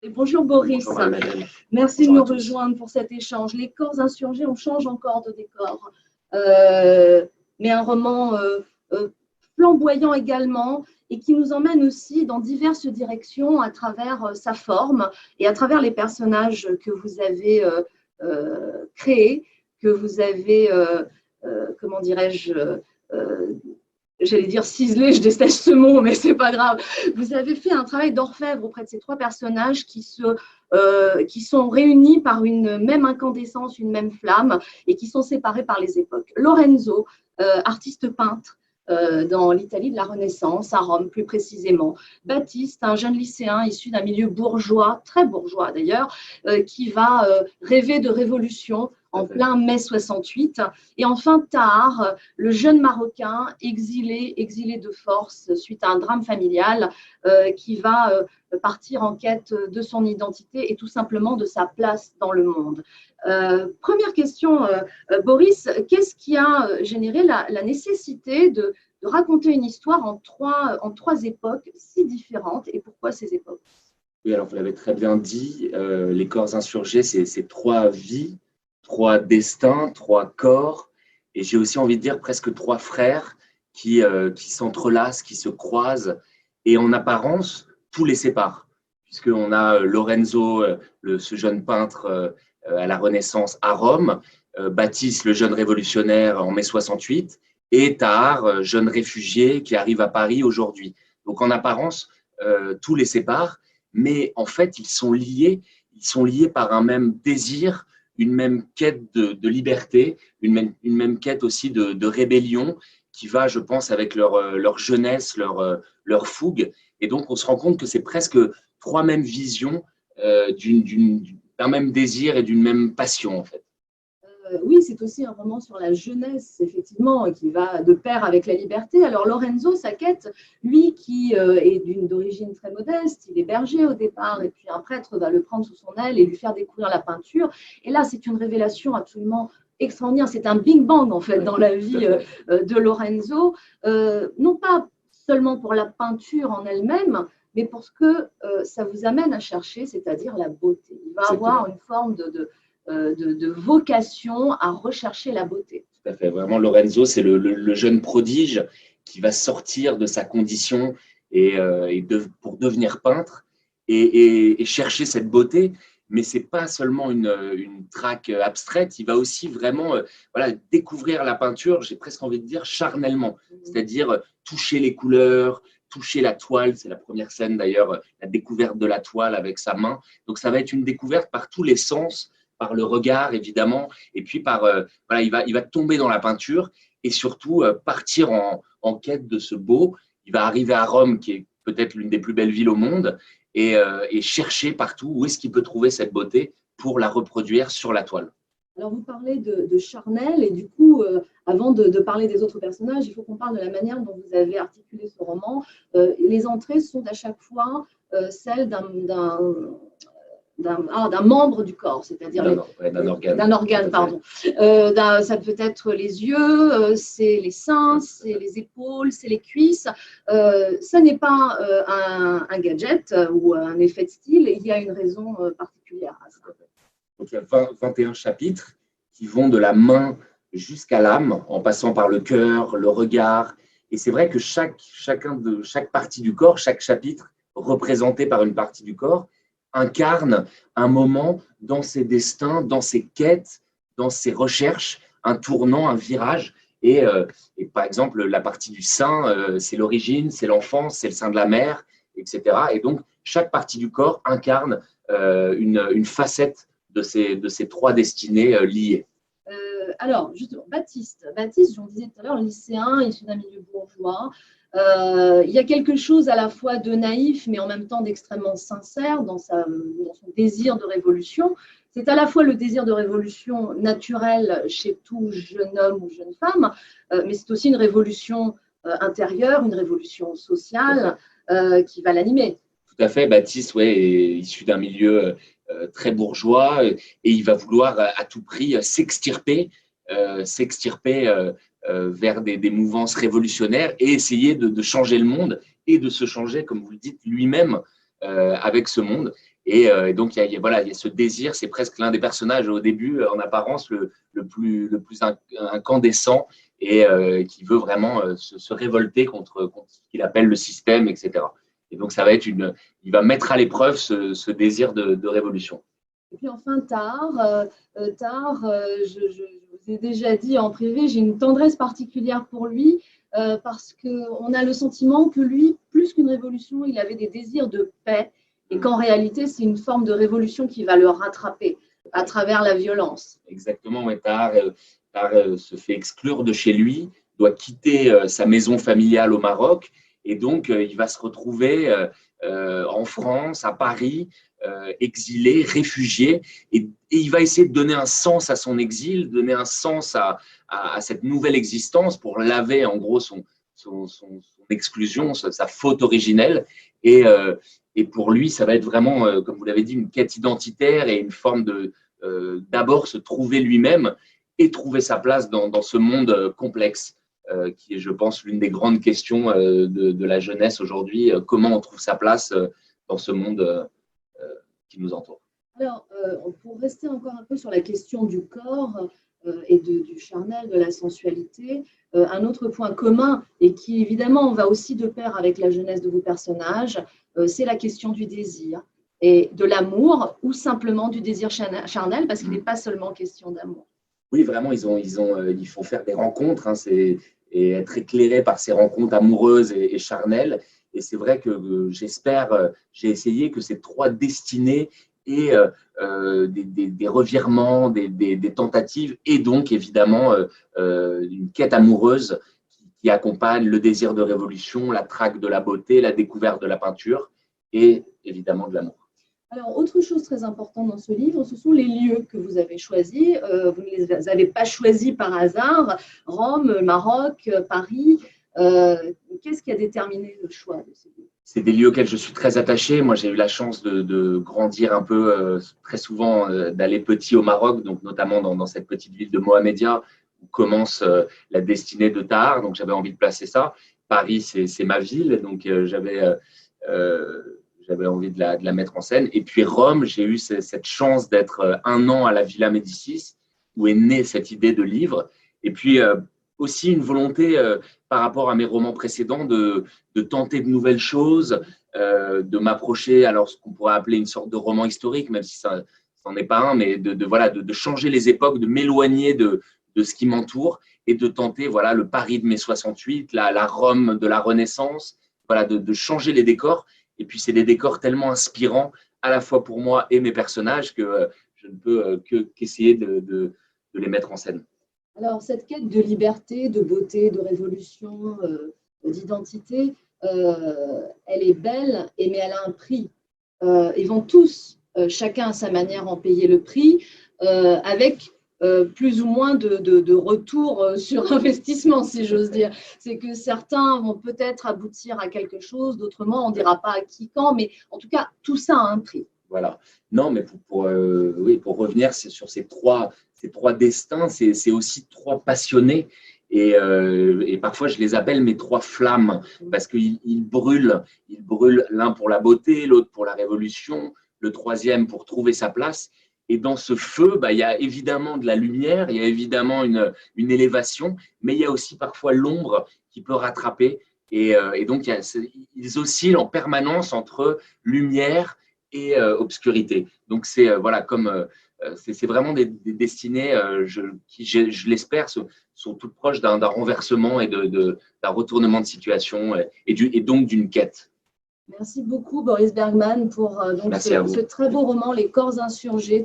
Et bonjour Boris, Bonjour Madeleine. merci Bonjour de à nous tous. rejoindre pour cet échange. Les corps insurgés, on change encore de décor, Euh, mais un roman euh, flamboyant également et qui nous emmène aussi dans diverses directions à travers sa forme et à travers les personnages que vous avez créés, que vous avez, comment dirais-je, euh, j'allais dire ciselé, je déteste ce mot, mais c'est pas grave. Vous avez fait un travail d'orfèvre auprès de ces trois personnages qui sont réunis par une même incandescence, une même flamme, et qui sont séparés par les époques. Lorenzo, artiste peintre, dans l'Italie de la Renaissance, à Rome plus précisément. Baptiste, un jeune lycéen issu d'un milieu bourgeois, très bourgeois d'ailleurs, qui va rêver de révolution en plein mai 68. Et enfin, Tahar, le jeune Marocain exilé de force suite à un drame familial, qui va partir en quête de son identité et tout simplement de sa place dans le monde. Première question, Boris, qu'est-ce qui a généré la nécessité de raconter une histoire en trois époques si différentes et pourquoi ces époques? Oui, alors vous l'avez très bien dit, les corps insurgés, c'est trois vies, trois destins, trois corps, et j'ai aussi envie de dire presque trois frères qui s'entrelacent, qui se croisent, et en apparence, tout les sépare, puisqu'on a Lorenzo, ce jeune peintre à la Renaissance à Rome, Baptiste, le jeune révolutionnaire en mai 68, et Tahar, jeune réfugié qui arrive à Paris aujourd'hui. Donc en apparence, tout les sépare, mais en fait, ils sont liés par un même désir, une même quête de liberté, une même quête aussi de rébellion qui va, je pense, avec leur jeunesse, leur fougue. Et donc, on se rend compte que c'est presque trois mêmes visions d'un même désir et d'une même passion, en fait. Oui, c'est aussi un roman sur la jeunesse, effectivement, qui va de pair avec la liberté. Alors Lorenzo, sa quête, lui qui est d'origine très modeste, il est berger au départ, et puis un prêtre va le prendre sous son aile et lui faire découvrir la peinture. Et là, c'est une révélation absolument extraordinaire. C'est un Big Bang, en fait, dans la vie de Lorenzo. Non pas seulement pour la peinture en elle-même, mais pour ce que ça vous amène à chercher, c'est-à-dire la beauté. Il va avoir une forme de vocation à rechercher la beauté. Tout à fait. Vraiment, Lorenzo, c'est le jeune prodige qui va sortir de sa condition pour devenir peintre et chercher cette beauté. Mais ce n'est pas seulement une traque abstraite, il va aussi vraiment voilà, découvrir la peinture, j'ai presque envie de dire charnellement, c'est-à-dire toucher les couleurs, toucher la toile. C'est la première scène d'ailleurs, la découverte de la toile avec sa main. Donc ça va être une découverte par tous les sens, par le regard évidemment, et puis voilà, il va tomber dans la peinture et surtout partir en quête de ce beau. Il va arriver à Rome, qui est peut-être l'une des plus belles villes au monde, et chercher partout où est-ce qu'il peut trouver cette beauté pour la reproduire sur la toile. Alors, vous parlez de charnel, et du coup, avant de parler des autres personnages, il faut qu'on parle de la manière dont vous avez articulé ce roman. Les entrées sont à chaque fois celles d'un membre du corps, c'est-à-dire d'un organe, pardon. Ça peut être les yeux, c'est les seins, c'est les épaules, c'est les cuisses. Ça n'est pas un gadget ou un effet de style, il y a une raison particulière à ça. Donc, il y a 21 chapitres qui vont de la main jusqu'à l'âme, en passant par le cœur, le regard. Et c'est vrai que chaque partie du corps, chaque chapitre représenté par une partie du corps, incarne un moment dans ses destins, dans ses quêtes, dans ses recherches, un tournant, un virage. Et par exemple, la partie du sein, c'est l'origine, c'est l'enfance, c'est le sein de la mère, etc. Et donc, chaque partie du corps incarne une facette de ces trois destinées liées. Alors, justement, Baptiste, je vous disais tout à l'heure, lycéen, issu d'un milieu bourgeois. Il y a quelque chose à la fois de naïf, mais en même temps d'extrêmement sincère dans son désir de révolution. C'est à la fois le désir de révolution naturel chez tout jeune homme ou jeune femme, mais c'est aussi une révolution intérieure, une révolution sociale qui va l'animer. Tout à fait, Baptiste est issu d'un milieu très bourgeois et il va vouloir à tout prix s'extirper vers des mouvances révolutionnaires et essayer de changer le monde et de se changer, comme vous le dites, lui-même avec ce monde. Et donc, voilà, il y a ce désir, c'est presque l'un des personnages au début, en apparence, le plus incandescent et qui veut vraiment se révolter contre ce qu'il appelle le système, etc. Et donc, ça va être il va mettre à l'épreuve ce désir de révolution. Et puis enfin, je vous ai déjà dit en privé, j'ai une tendresse particulière pour lui parce qu'on a le sentiment que lui, plus qu'une révolution, il avait des désirs de paix et qu'en réalité, c'est une forme de révolution qui va le rattraper à travers la violence. Exactement, mais Tahar se fait exclure de chez lui, doit quitter sa maison familiale au Maroc et donc il va se retrouver en France, à Paris, exilé, réfugié, et il va essayer de donner un sens à son exil, donner un sens à cette nouvelle existence pour laver en gros son exclusion, sa faute originelle. Et pour lui, ça va être vraiment, comme vous l'avez dit, une quête identitaire et une forme d'abord se trouver lui-même et trouver sa place dans ce monde complexe, qui est, je pense, l'une des grandes questions de la jeunesse aujourd'hui. Comment on trouve sa place dans ce monde qui nous entoure. Alors, pour rester encore un peu sur la question du corps et du charnel, de la sensualité, un autre point commun et qui évidemment va aussi de pair avec la jeunesse de vos personnages, c'est la question du désir et de l'amour ou simplement du désir charnel parce qu'il n'est pas seulement question d'amour. Oui, vraiment, il faut faire des rencontres et être éclairé par ces rencontres amoureuses et charnelles. Et c'est vrai que j'ai essayé que ces trois destinées aient des revirements, des tentatives et donc évidemment une quête amoureuse qui accompagne le désir de révolution, la traque de la beauté, la découverte de la peinture et évidemment de l'amour. Alors, autre chose très importante dans ce livre, ce sont les lieux que vous avez choisis. Vous ne les avez pas choisis par hasard. Rome, Maroc, Paris. Qu'est-ce qui a déterminé le choix de ces lieux? C'est des lieux auxquels je suis très attaché. Moi, j'ai eu la chance de grandir un peu, très souvent, d'aller petit au Maroc, donc notamment dans cette petite ville de Mohamedia, où commence la destinée de Tahar. Donc, j'avais envie de placer ça. Paris, c'est ma ville, donc j'avais envie de la mettre en scène. Et puis Rome, j'ai eu cette chance d'être un an à la Villa Médicis, où est née cette idée de livre. Et puis aussi une volonté par rapport à mes romans précédents de tenter de nouvelles choses, de m'approcher, alors ce qu'on pourrait appeler une sorte de roman historique, même si ça n'en est pas un, mais de changer les époques, de m'éloigner de ce qui m'entoure et de tenter le Paris de mai 68, la Rome de la Renaissance, de changer les décors. Et puis, c'est des décors tellement inspirants, à la fois pour moi et mes personnages, que je ne peux qu'essayer de les mettre en scène. Alors, cette quête de liberté, de beauté, de révolution, d'identité, elle est belle, mais elle a un prix. Ils vont tous, chacun à sa manière, en payer le prix, avec plus ou moins de retour sur investissement, si j'ose dire. C'est que certains vont peut-être aboutir à quelque chose, d'autres on ne dira pas à qui, quand, mais en tout cas, tout ça a un prix. Voilà. Non, mais pour revenir sur ces trois destins, c'est aussi trois passionnés. Et parfois, je les appelle mes trois flammes parce qu'ils brûlent. Ils brûlent l'un pour la beauté, l'autre pour la révolution, le troisième pour trouver sa place. Et dans ce feu, il y a évidemment de la lumière, il y a évidemment une élévation, mais il y a aussi parfois l'ombre qui peut rattraper. Et donc, ils oscillent en permanence entre lumière et obscurité. Donc, c'est c'est vraiment des destinées qui, je l'espère, sont toutes proches d'un renversement et d'un retournement de situation et donc d'une quête. Merci beaucoup, Boris Bergman, pour ce très beau roman, Les corps insurgés.